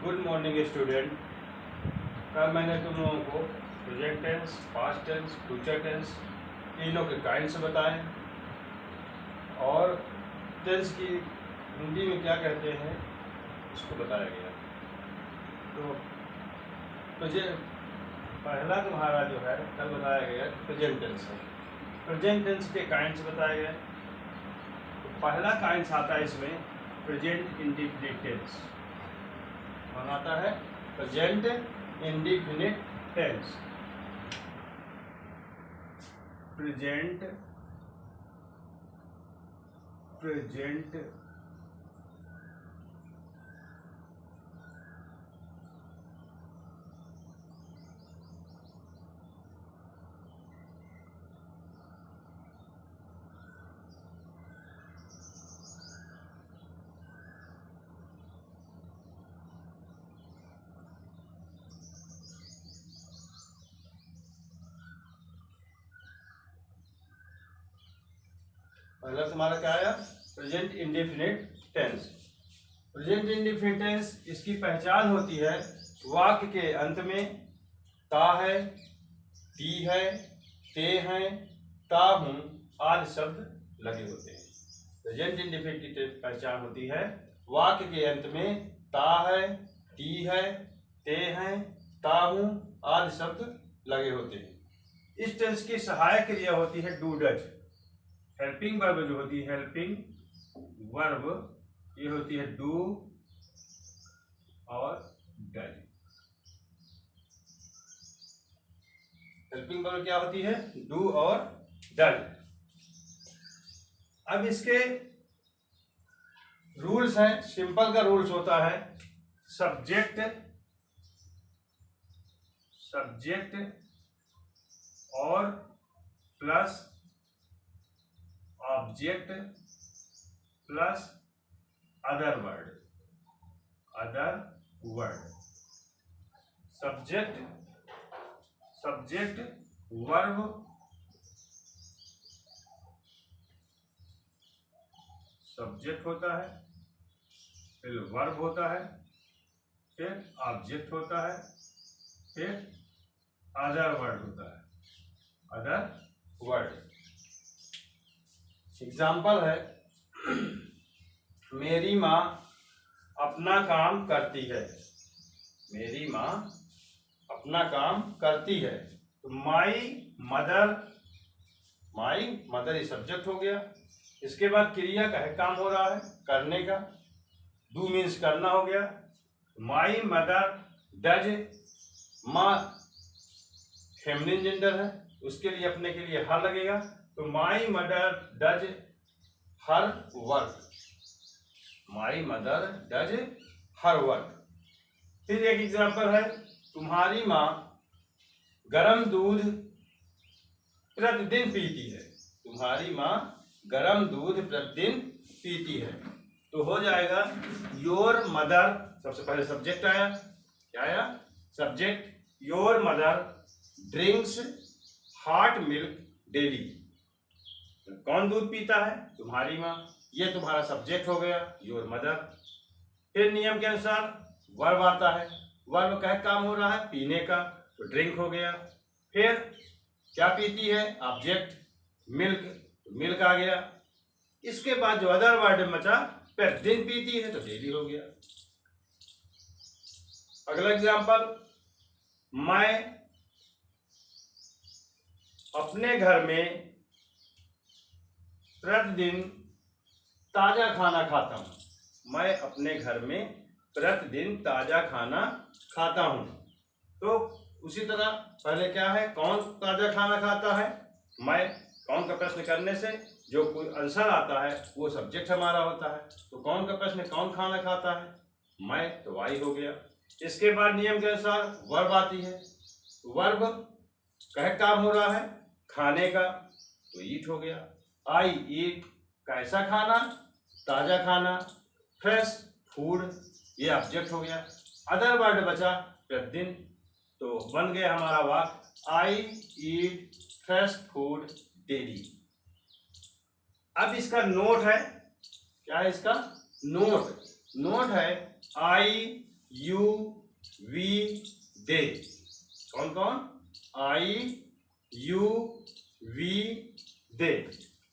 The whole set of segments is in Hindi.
Good morning student. कल मैंने तुम लोगों को present tense, past tense, future tense तीनों के काइंड्स बताए और टेंस की हिंदी में क्या कहते हैं उसको बताया गया। तो पहला तुम्हारा जो है कल बताया गया प्रेजेंट टेंस है। प्रेजेंट टेंस के काइंड्स बताए गए। तो पहला काइंड्स आता है इसमें प्रेजेंट इंडेफिनिट टेंस। कौन आता है? Present indefinite tense. प्रेजेंट पहला तुम्हारा क्या आया? Present indefinite tense. Present indefinite tense इसकी पहचान होती है वाक्य के अंत में ता है, ती है, ते हैं, ता हूं आदि शब्द लगे होते हैं। प्रेजेंट इंडेफिनिट की पहचान होती है वाक्य के अंत में ता है, ती है, ते हैं, ता हूं आदि शब्द लगे होते हैं। इस टेंस की सहायक क्रिया होती है डू डज। हेल्पिंग वर्ब जो होती है, हेल्पिंग वर्ब ये होती है डू और डज। हेल्पिंग वर्ब क्या होती है? डू और डज। अब इसके रूल्स हैं। सिंपल का रूल्स होता है सब्जेक्ट और plus object plus other word. Subject verb subject होता है, फिर वर्ब होता है, फिर ऑब्जेक्ट होता है, फिर अदर वर्ड होता है। अदर वर्ड एग्जाम्पल है मेरी माँ अपना काम करती है। मेरी माँ अपना काम करती है। तो माई मदर ये सब्जेक्ट हो गया। इसके बाद क्रिया का है, काम हो रहा है करने का। डू मीन्स करना हो गया। माई मदर डज, माँ फेमिनिन जेंडर है, उसके लिए अपने के लिए हर लगेगा। तो my mother does her work. My mother does her work. फिर एक एग्जाम्पल है तुम्हारी माँ गरम दूध प्रतिदिन पीती है। तुम्हारी माँ गरम दूध प्रतिदिन पीती है। तो हो जाएगा योर मदर, सबसे पहले सब्जेक्ट आया। क्या आया? Subject. Your mother drinks hot milk daily. कौन दूध पीता है? तुम्हारी माँ। ये तुम्हारा सब्जेक्ट हो गया, योर मदर। फिर नियम के अनुसार वर्ब आता है। वर्ब का काम हो रहा है पीने का, तो ड्रिंक हो गया। फिर क्या पीती है? ऑब्जेक्ट मिल्क, तो मिल्क आ गया। इसके बाद जो अदर वर्ड बचा, प्रतिदिन पीती है तो डेली हो गया। अगला एग्जाम्पल, मैं अपने घर में प्रतिदिन ताजा खाना खाता हूं। मैं अपने घर में प्रतिदिन ताजा खाना खाता हूं। तो उसी तरह पहले क्या है, कौन ताजा खाना खाता है? मैं। कौन का प्रश्न करने से जो कोई आंसर आता है वो सब्जेक्ट हमारा होता है। तो कौन का प्रश्न, कौन खाना खाता है? मैं, तो वाई हो गया। इसके बाद नियम के अनुसार वर्ब आती है। वर्ब कह काम हो रहा है खाने का, तो ईट हो गया। आई ईट, कैसा खाना? ताजा खाना। फ्रेश फूड, ये ऑब्जेक्ट हो गया। अदर वर्ड बचा प्रतिदिन, तो बन गया हमारा वाक्य आई ईट फ्रेश फूड डेली। अब इसका नोट है, क्या है इसका नोट? नोट है आई यू वी दे। कौन कौन? आई यू वी दे।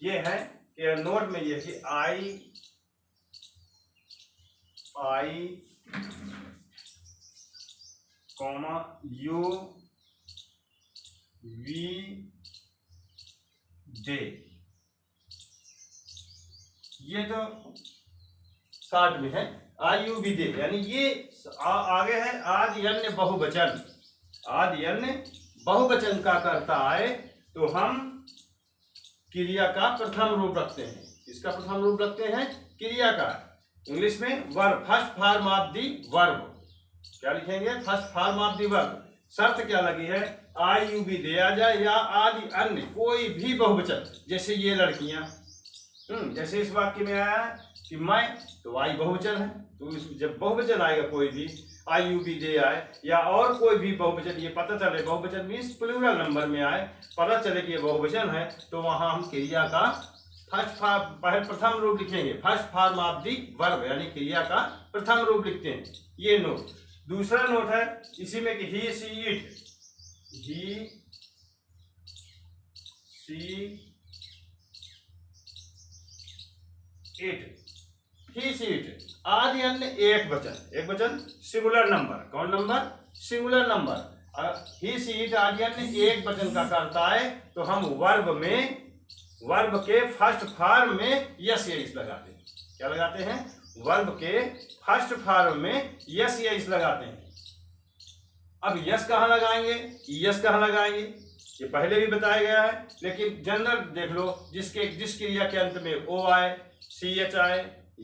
ये है कि नोट में ये कि आई कॉमा यू वी दे। ये तो शॉर्ट में है आई यू वी दे, यानी ये आगे है आदि अन्य बहुवचन। आदि अन्य बहुवचन का कर्ता आए तो हम क्रिया का प्रथम रूप रखते हैं। इसका प्रथम रूप रखते हैं क्रिया का। इंग्लिश में verb, first form of the verb. क्या लिखेंगे? First form of the verb. शर्त क्या लगी है? आई यू बी दे आ जाए या आदि अन्य कोई भी बहुवचन। जैसे ये लड़कियां, जैसे इस वाक्य में आया है कि मैं, तो आई बहुवचन है, तो जब बहुवचन आएगा कोई भी, आई यू बी दे आए या और कोई भी बहुवचन, ये पता चले बहुवचन मीन्स प्लूरल नंबर में आए, पता चले कि ये बहुवचन है, तो वहां हम क्रिया का प्रथम रूप लिखेंगे। First form of the verb, यानी क्रिया का प्रथम रूप लिखते हैं। ये नोट। दूसरा नोट है इसी में कि ही see it. He see it आदि अन्य एक वचन सिंगुलर नंबर। कौन number? Singular number. He see it आदि अन्य एक वचन का कर्ता है तो हम वर्ब के फर्स्ट फॉर्म में यस या इस लगाते हैं। क्या लगाते हैं? वर्ब के फर्स्ट फॉर्म में यस या इस लगाते हैं। अब यस कहाँ लगाएंगे? यस कहाँ लगाएंगे ये पहले भी बताया गया है, लेकिन जनरल देख लो, जिस क्रिया के अंत में ओ आए, सी एच आए,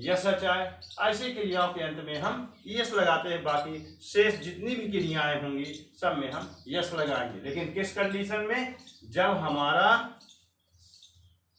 यस एच आए, ऐसी क्रियाओं के अंत में हम यस लगाते हैं। बाकी शेष जितनी भी क्रियाएं होंगी सब में हम यस लगाएंगे। लेकिन किस कंडीशन में? जब हमारा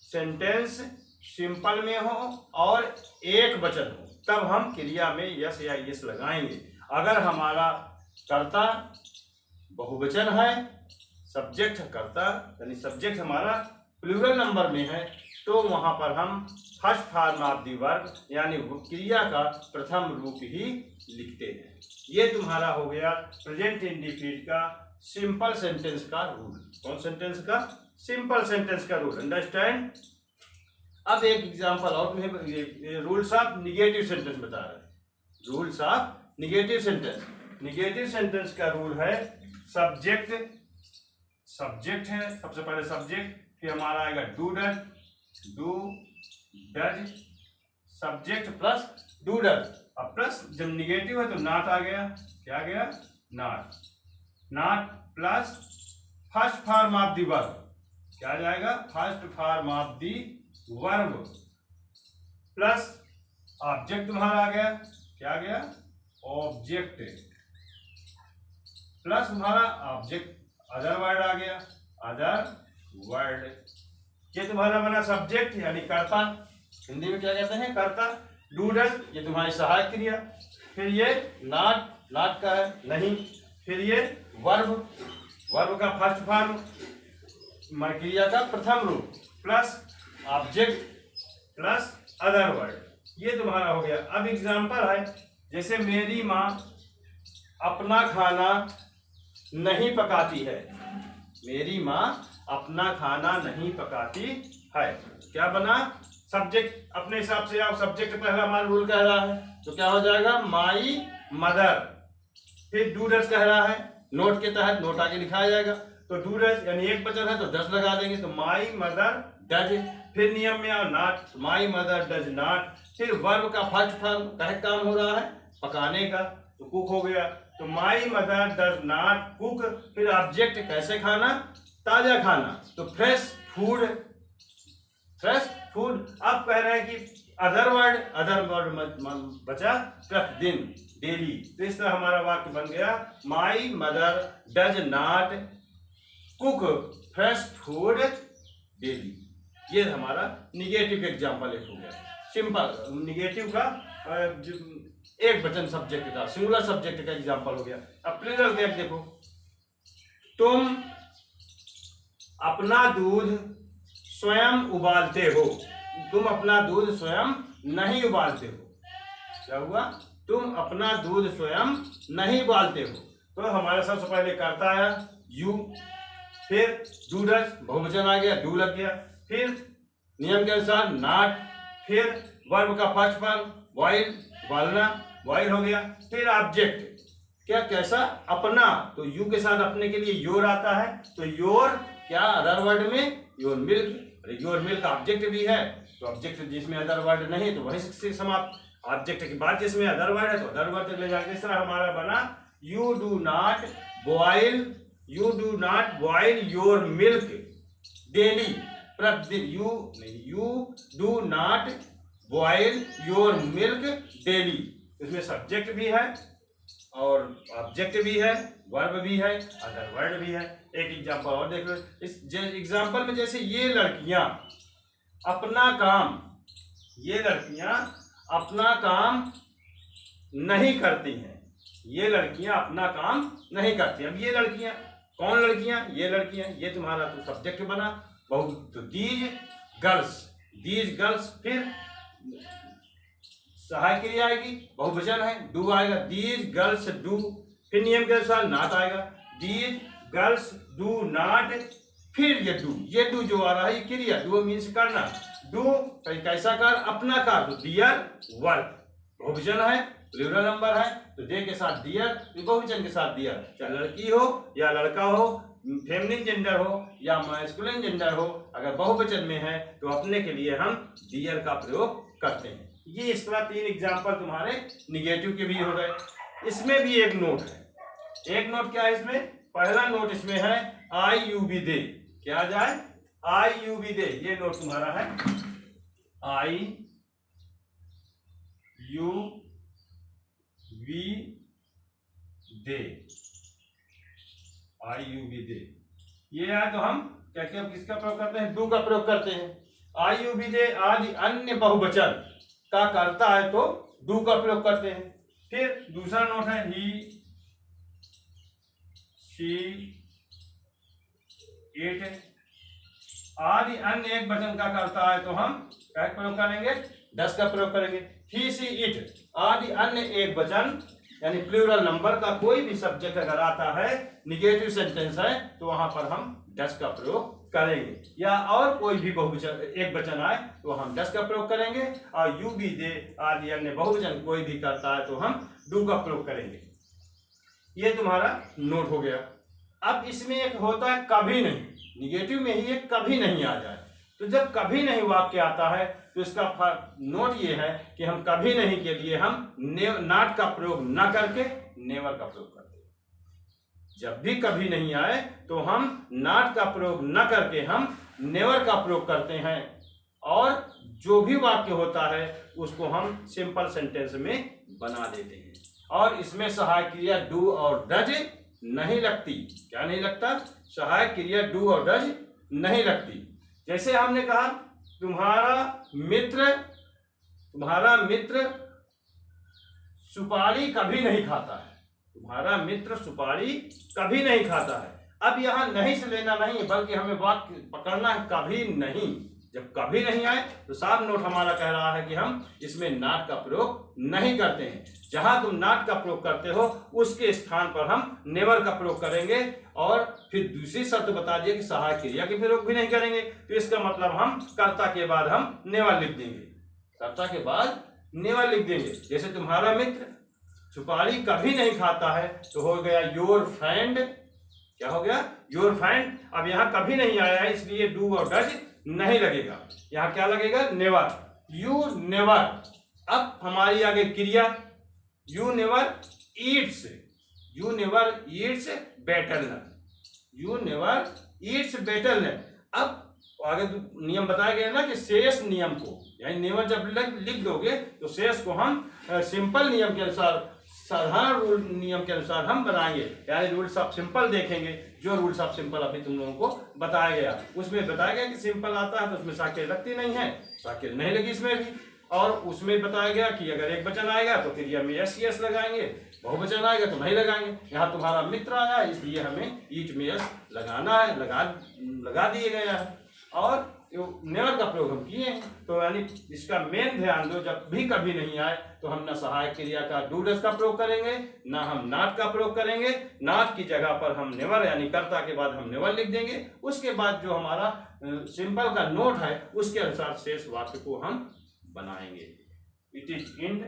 सेंटेंस सिंपल में हो और एक वचन हो, तब हम क्रिया में यस या यस लगाएंगे। अगर हमारा कर्ता बहुवचन है, सब्जेक्ट कर्ता यानी सब्जेक्ट हमारा प्लूरल नंबर में है, तो वहां पर हम first form of the verb यानी क्रिया का प्रथम रूप ही लिखते हैं। ये तुम्हारा हो गया प्रेजेंट इंडेफिनिट का सिंपल सेंटेंस का रूल। कौन सेंटेंस का? सिंपल सेंटेंस का रूल। अंडरस्टैंड? अब एक एग्जांपल और तुम्हें रूल्स ऑफ निगेटिव सेंटेंस बता रहे हैं। Rules of negative sentence. Negative sentence का रूल है सब्जेक्ट है, सबसे पहले सब्जेक्ट, फिर हमारा आएगा do does, subject plus do does. अब प्लस जब निगेटिव है तो नॉट आ गया। क्या आ गया? Not plus first form of the verb. क्या आ जाएगा? First form of the verb plus object तुम्हारा आ गया। क्या आ गया? ऑब्जेक्ट प्लस तुम्हारा ऑब्जेक्ट अदर वर्ड आ गया। Other word. ये तुम्हारा बना सब्जेक्ट यानी कर्ता। हिंदी में क्या कहते हैं? कर्ता। डू डज ये तुम्हारी सहायक क्रिया। फिर ये नॉट का है नहीं। फिर ये वर्ब का फर्स्ट फॉर्म क्रिया का प्रथम रूप plus object plus other word. ये तुम्हारा हो गया। अब एग्जांपल है, जैसे मेरी माँ अपना खाना नहीं पकाती है। मेरी माँ अपना खाना नहीं पकाती है। क्या बना? सब्जेक्ट अपने हिसाब से आओ, सब्जेक्ट पहला हमारा रूल कह रहा है तो क्या हो जाएगा? My mother. फिर डू डज कह रहा है, नोट के तहत नोट आगे लिखाया जाएगा। तो डू डज यानी एक वचन है तो डज लगा देंगे, तो माई मदर डज। फिर नियम में आओ not, my mother does not. फिर वर्ब का फर्स्ट फॉर्म कह काम हो रहा है पकाने का, तो कुक हो गया। तो my mother does not cook. फिर ऑब्जेक्ट कैसे खाना? ताजा खाना, तो फ्रेश फूड। अब कह रहे हैं कि अदर वर्ड बचा प्रतिदिन, डेली। तो इस तरह हमारा वाक्य बन गया my mother does not cook fresh food daily. ये हमारा निगेटिव एग्जाम्पल एक हो गया। सिंपल निगेटिव का एक वचन सब्जेक्ट का, सिंगुलर सब्जेक्ट का एग्जाम्पल हो गया। अब प्लूरल का देखो, तुम अपना दूध स्वयं उबालते हो। तुम अपना दूध स्वयं नहीं उबालते हो। क्या हुआ? तुम अपना दूध स्वयं नहीं उबालते हो। तो हमारे सबसे पहले कर्ता आया यू, फिर डू डज बहुवचन आ गया, डू लग गया, फिर नियम के अनुसार नॉट, फिर वर्ब का फर्स्ट फॉर्म बॉयल, उबालना, बॉयल हो गया, फिर ऑब्जेक्ट क्या कैसा अपना, तो यू के साथ अपने के लिए योर आता है, तो योर क्या अदर वर्ड में your milk, your milk object भी है, तो ऑब्जेक्ट जिसमें अदर वर्ड नहीं तो वही से समाप्त, ऑब्जेक्ट के बाद जिसमें अदर वर्ड है तो अदर वर्ड ले जाएंगे। इस तरह हमारा बना you do not boil, you do not boil your milk daily, प्रतिदिन, you do not boil your milk daily, इसमें सब्जेक्ट भी है और ऑब्जेक्ट भी है, वर्ब भी है, अदर वर्ड भी है। एक एग्जांपल और देख लो, इस एग्जांपल में जैसे ये लड़कियां अपना काम, ये लड़कियां अपना काम नहीं करती हैं, ये लड़कियां अपना काम नहीं करती। अब ये लड़कियां कौन लड़कियां, ये लड़कियां, ये तुम्हारा तो सब्जेक्ट बना बहुत, तो दीज गर्ल्स, फिर सहायक क्रिया आएगी, बहुवचन है, डू आएगा, दीज गर्ल्स डू, फिर नियम के अनुसार नॉट आएगा, दीज गर्ल्स डू नॉट, फिर ये डू जो आ रहा है ये क्रिया, डू मीन्स करना, डू कैसा कर, अपना कर, तो डियर वर्क, बहुवचन है, प्लूरल नंबर है, तो दे के साथ डियर, बहुवचन के साथ डियर, चाहे लड़की हो या लड़का हो, फेमिनिन जेंडर हो या मैस्कुलिन जेंडर हो, अगर बहुवचन में है तो अपने के लिए हम डियर का प्रयोग करते हैं। ये इस तरह 3 एग्जाम्पल तुम्हारे निगेटिव के भी हो गए। इसमें भी एक नोट है, एक नोट क्या है इसमें, पहला नोट इसमें है आई यू बी दे, क्या आ जाए, आई यू बी दे, ये नोट तुम्हारा है I you we they, I you be they, ये है तो हम क्या क्या किसका प्रयोग करते हैं, डू का प्रयोग करते हैं। आई यू बी दे आदि अन्य बहुवचन का करता है तो डू का प्रयोग करते हैं। फिर दूसरा नोट है ही शी इट आदि अन्य एक वचन का करता है तो हम क्या प्रयोग करेंगे, डस का प्रयोग करेंगे। ही सी इट आदि अन्य एक वचन यानी प्लूरल नंबर का कोई भी सब्जेक्ट अगर आता है, निगेटिव सेंटेंस है, तो वहां पर हम डस का प्रयोग करेंगे, या और कोई भी बहुवचन एक वचन आए तो हम डस का प्रयोग करेंगे, और यू बी दे आदि अन्य बहुवचन कोई भी करता है तो हम डू का प्रयोग करेंगे। ये तुम्हारा नोट हो गया। अब इसमें एक होता है कभी नहीं, निगेटिव में ही एक कभी नहीं आ जाए, तो जब कभी नहीं वाक्य आता है तो इसका नोट ये है कि हम कभी नहीं के लिए हम नॉट का प्रयोग न करके नेवर का प्रयोग करते हैं। जब भी कभी नहीं आए तो हम नॉट का प्रयोग न करके हम नेवर का प्रयोग करते हैं, और जो भी वाक्य होता है उसको हम सिंपल सेंटेंस में बना देते हैं, और इसमें सहायक क्रिया डू और डज नहीं लगती। क्या नहीं लगता, सहायक क्रिया डू और डज नहीं लगती। जैसे हमने कहा तुम्हारा मित्र सुपारी कभी नहीं खाता है, तुम्हारा मित्र सुपारी कभी नहीं खाता है। अब यहाँ नहीं से लेना नहीं है, बल्कि हमें वाक्य पकड़ना है कभी नहीं। जब कभी नहीं आए तो साफ नोट हमारा कह रहा है कि हम इसमें नॉट का प्रयोग नहीं करते हैं। जहां तुम नॉट का प्रयोग करते हो उसके स्थान पर हम नेवर का प्रयोग करेंगे, और फिर दूसरी शर्त बता दिए कि सहायक क्रिया के प्रयोग भी नहीं करेंगे, तो इसका मतलब हम कर्ता के बाद हम नेवर लिख देंगे, कर्ता के बाद नेवर लिख देंगे। जैसे तुम्हारा मित्र सुपारी कभी नहीं खाता है तो हो गया योर फ्रेंड, क्या हो गया, योर फ्रेंड। अब यहाँ कभी नहीं आया है इसलिए डू और डज नहीं लगेगा, यहाँ क्या लगेगा, नेवर, यू नेवर। अब हमारी आगे क्रिया you never eats, you never eats butternut, you never eats butternut. अब आगे नियम बताया गया ना कि शेष नियम को, यानी नेवर जब लिख दोगे तो शेष को हम सिंपल नियम के अनुसार, साधारण रूल नियम के अनुसार हम बनाएंगे, यानी रूल्स ऑफ सिंपल देखेंगे। जो रूल्स ऑफ सिंपल अभी तुम लोगों को बताया गया, उसमें बताया गया कि सिंपल आता है तो उसमें साकेल लगती नहीं है, साकेल नहीं लगी इसमें भी। और उसमें बताया गया कि अगर एक वचन आएगा तो क्रिया में यस यस लगाएंगे, बहुवचन आएगा तो नहीं लगाएंगे। यहाँ तुम्हारा मित्र आया इसलिए हमें ईट में यस लगाना है, लगा दिए गया है। और नेवर का प्रयोग हम किए हैं। तो यानी इसका मेन ध्यान दो, जब भी कभी नहीं आए तो हम न सहायक क्रिया का डू डज का प्रयोग करेंगे, ना हम नॉट का प्रयोग करेंगे। नॉट की जगह पर हम नेवर यानी कर्ता के बाद हम नेवर लिख देंगे। उसके बाद जो हमारा सिंपल का नोट है उसके अनुसार शेष वाक्य को हम बनाएंगे। It is end